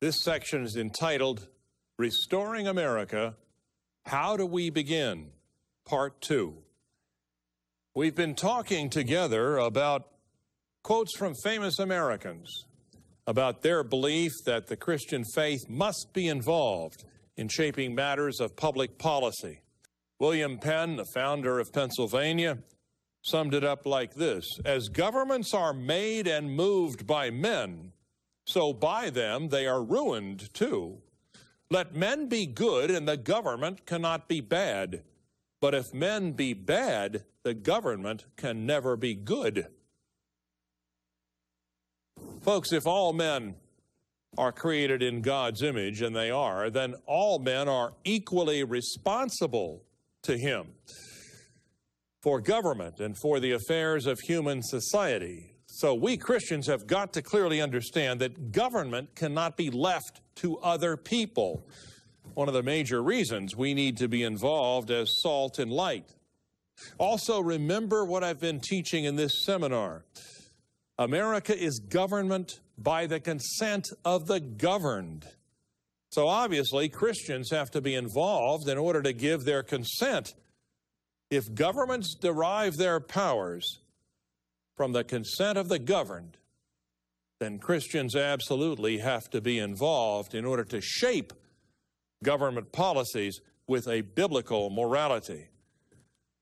This section is entitled, Restoring America, How Do We Begin? Part 2. We've been talking together about quotes from famous Americans, about their belief that the Christian faith must be involved in shaping matters of public policy. William Penn, the founder of Pennsylvania, summed it up like this: as governments are made and moved by men, so by them they are ruined too. Let men be good, and the government cannot be bad. But if men be bad, the government can never be good. Folks, if all men are created in God's image, and they are, then all men are equally responsible to Him for government and for the affairs of human society. So we Christians have got to clearly understand that government cannot be left to other people. One of the major reasons we need to be involved as salt and light. Also, remember what I've been teaching in this seminar. America is government by the consent of the governed. So obviously, Christians have to be involved in order to give their consent. If governments derive their powers from the consent of the governed, then Christians absolutely have to be involved in order to shape government policies with a biblical morality.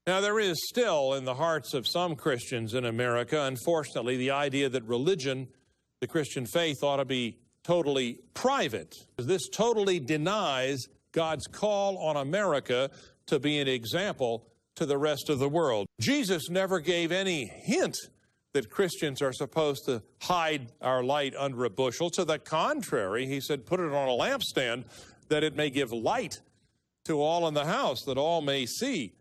Now, there is still in the hearts of some Christians in America, unfortunately, the idea that religion, the Christian faith, ought to be totally private. This totally denies God's call on America to be an example to the rest of the world. Jesus never gave any hint that Christians are supposed to hide our light under a bushel. To the contrary, he said, put it on a lampstand that it may give light to all in the house, that all may see.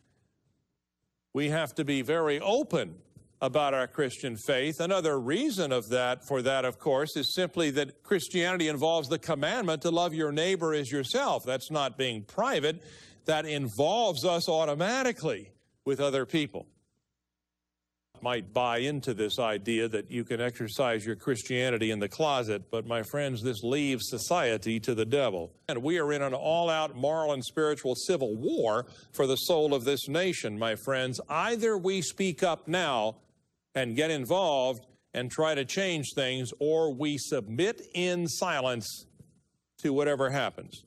We have to be very open about our Christian faith. Another reason for that, of course, is simply that Christianity involves the commandment to love your neighbor as yourself. That's not being private. That involves us automatically with other people. Might buy into this idea that you can exercise your Christianity in the closet, but my friends, this leaves society to the devil. And we are in an all-out moral and spiritual civil war for the soul of this nation, my friends. Either we speak up now and get involved and try to change things, or we submit in silence to whatever happens.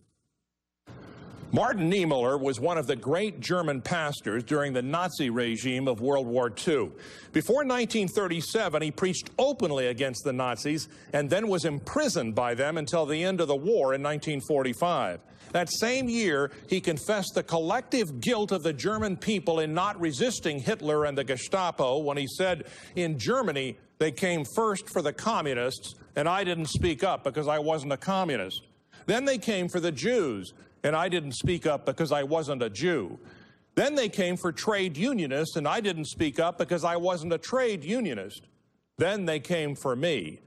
Martin Niemöller was one of the great German pastors during the Nazi regime of World War II. Before 1937, he preached openly against the Nazis and then was imprisoned by them until the end of the war in 1945. That same year, he confessed the collective guilt of the German people in not resisting Hitler and the Gestapo when he said, in Germany, they came first for the communists, and I didn't speak up because I wasn't a communist. Then they came for the Jews, and I didn't speak up because I wasn't a Jew. Then they came for trade unionists, and I didn't speak up because I wasn't a trade unionist. Then they came for me,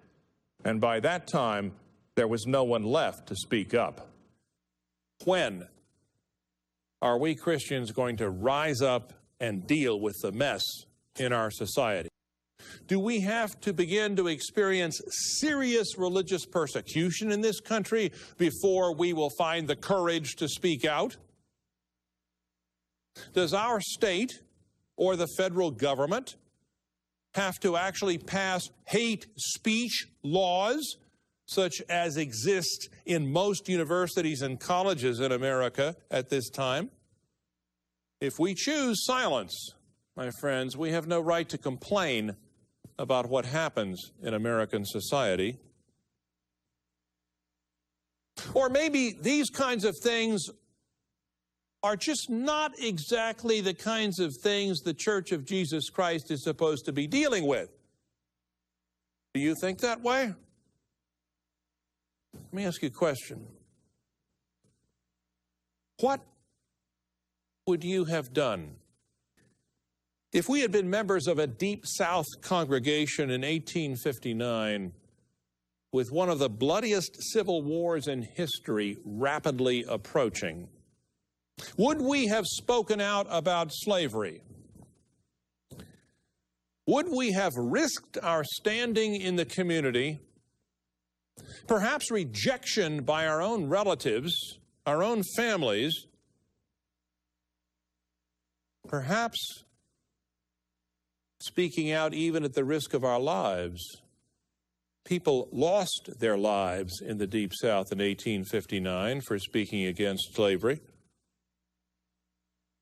and by that time, there was no one left to speak up. When are we Christians going to rise up and deal with the mess in our society? Do we have to begin to experience serious religious persecution in this country before we will find the courage to speak out? Does our state or the federal government have to actually pass hate speech laws such as exist in most universities and colleges in America at this time? If we choose silence, my friends, we have no right to complain about what happens in American society. Or maybe these kinds of things are just not exactly the kinds of things the Church of Jesus Christ is supposed to be dealing with. Do you think that way? Let me ask you a question. What would you have done if we had been members of a Deep South congregation in 1859 with one of the bloodiest civil wars in history rapidly approaching? Would we have spoken out about slavery? Would we have risked our standing in the community Perhaps rejection by our own relatives, our own families. Perhaps speaking out even at the risk of our lives. People lost their lives in the Deep South in 1859 for speaking against slavery.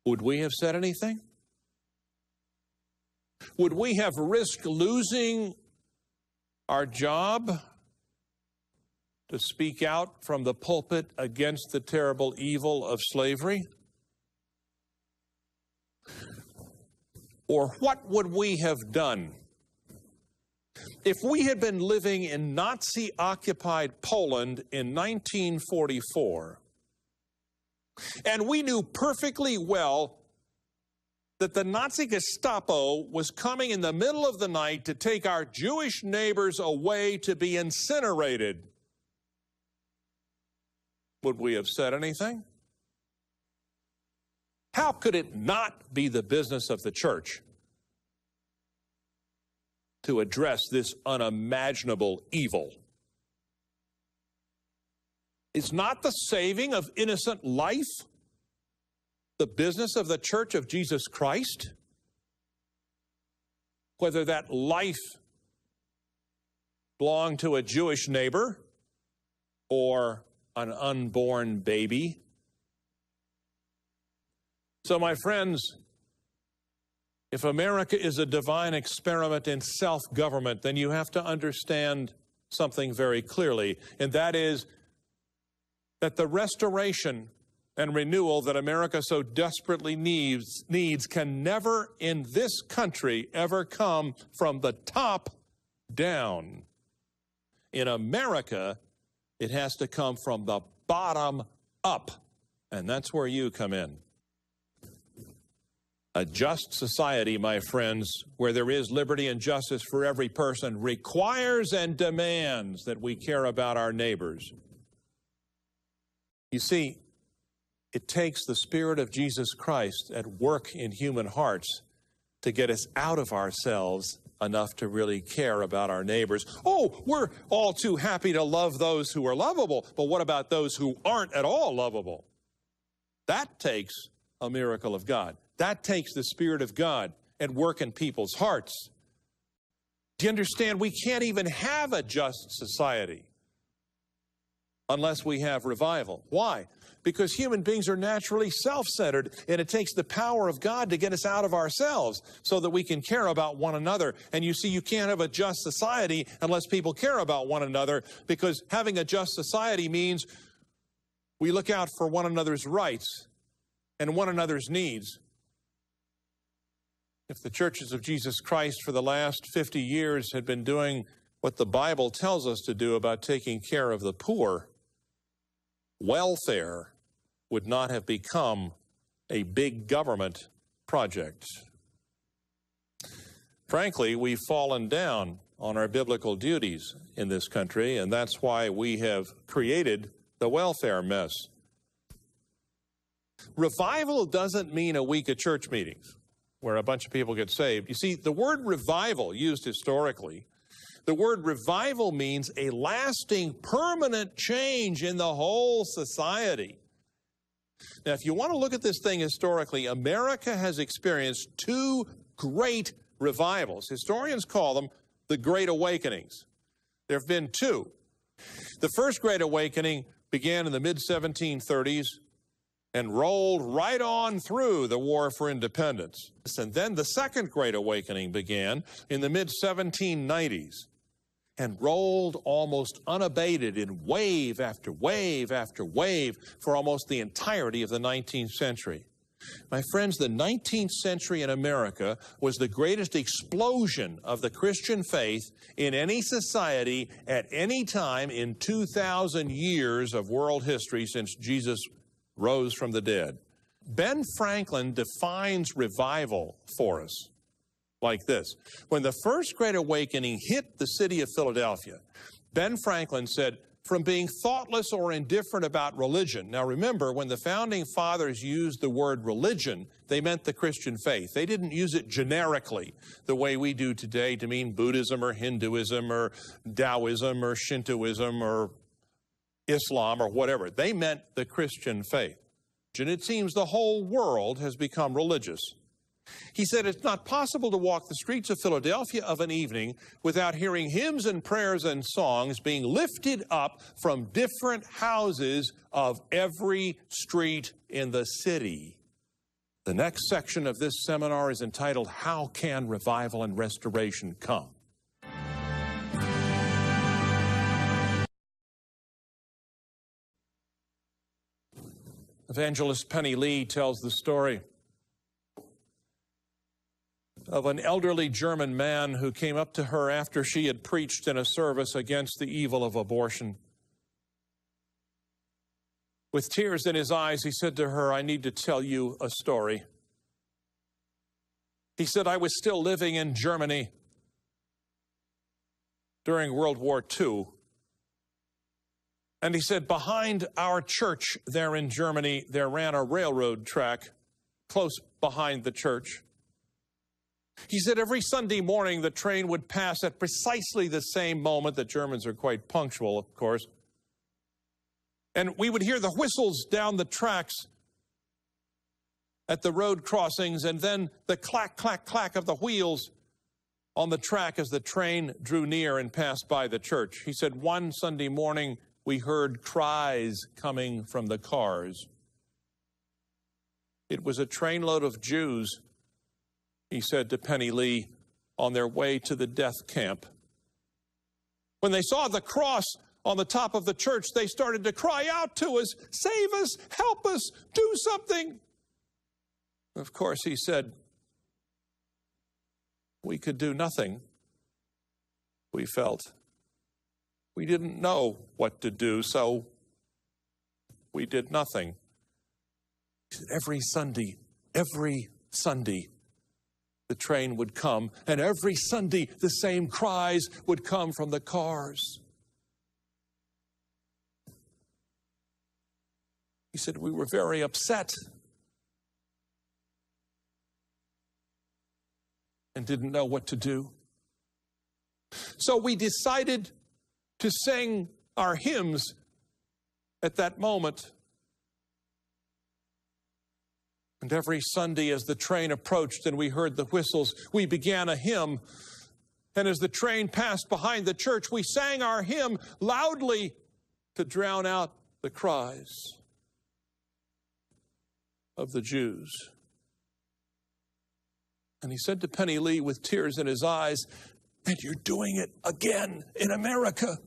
Would we have said anything? Would we have risked losing our job to speak out from the pulpit against the terrible evil of slavery? Or what would we have done if we had been living in Nazi-occupied Poland in 1944, and we knew perfectly well that the Nazi Gestapo was coming in the middle of the night to take our Jewish neighbors away to be incinerated? Would we have said anything? How could it not be the business of the church to address this unimaginable evil? Is not the saving of innocent life the business of the Church of Jesus Christ? Whether that life belonged to a Jewish neighbor or an unborn baby. So, my friends, if America is a divine experiment in self-government, then you have to understand something very clearly, and that is that the restoration and renewal that America so desperately needs can never in this country ever come from the top down. In America, it has to come from the bottom up, and that's where you come in. A just society, my friends, where there is liberty and justice for every person, requires and demands that we care about our neighbors. You see, it takes the Spirit of Jesus Christ at work in human hearts to get us out of ourselves enough to really care about our neighbors. Oh, we're all too happy to love those who are lovable, but what about those who aren't at all lovable? That takes a miracle of God. That takes the Spirit of God at work in people's hearts. Do you understand? We can't even have a just society unless we have revival. Why? Because human beings are naturally self-centered, and it takes the power of God to get us out of ourselves so that we can care about one another. And you see, you can't have a just society unless people care about one another, because having a just society means we look out for one another's rights and one another's needs. If the churches of Jesus Christ for the last 50 years had been doing what the Bible tells us to do about taking care of the poor, welfare would not have become a big government project. Frankly, we've fallen down on our biblical duties in this country, and that's why we have created the welfare mess. Revival doesn't mean a week of church meetings where a bunch of people get saved. You see, the word revival used historically, the word revival means a lasting, permanent change in the whole society. Now, if you want to look at this thing historically, America has experienced two great revivals. Historians call them the Great Awakenings. There have been two. The first Great Awakening began in the mid-1730s and rolled right on through the War for Independence. And then the Second Great Awakening began in the mid-1790s and rolled almost unabated in wave after wave after wave for almost the entirety of the 19th century. My friends, the 19th century in America was the greatest explosion of the Christian faith in any society at any time in 2,000 years of world history since Jesus rose from the dead. Ben Franklin defines revival for us like this. When the First Great Awakening hit the city of Philadelphia, Ben Franklin said, from being thoughtless or indifferent about religion. Now remember, when the Founding Fathers used the word religion, they meant the Christian faith. They didn't use it generically the way we do today to mean Buddhism or Hinduism or Taoism or Shintoism or Islam or whatever. They meant the Christian faith. And it seems the whole world has become religious. He said it's not possible to walk the streets of Philadelphia of an evening without hearing hymns and prayers and songs being lifted up from different houses of every street in the city. The next section of this seminar is entitled, How Can Revival and Restoration Come? Evangelist Penny Lee tells the story of an elderly German man who came up to her after she had preached in a service against the evil of abortion. With tears in his eyes, he said to her, I need to tell you a story. He said, I was still living in Germany during World War II. And he said, behind our church there in Germany, there ran a railroad track close behind the church. He said every Sunday morning the train would pass at precisely the same moment. The Germans are quite punctual, of course. And we would hear the whistles down the tracks at the road crossings, and then the clack, clack, clack of the wheels on the track as the train drew near and passed by the church. He said one Sunday morning we heard cries coming from the cars. It was a trainload of Jews, he said to Penny Lee, on their way to the death camp. When they saw the cross on the top of the church, they started to cry out to us, save us, help us, do something. Of course, he said, we could do nothing. We felt we didn't know what to do, so we did nothing. Every Sunday, the train would come, and every Sunday the same cries would come from the cars. He said, we were very upset and didn't know what to do. So we decided to sing our hymns at that moment. And every Sunday as the train approached and we heard the whistles, we began a hymn. And as the train passed behind the church, we sang our hymn loudly to drown out the cries of the Jews. And he said to Penny Lee with tears in his eyes, and you're doing it again in America.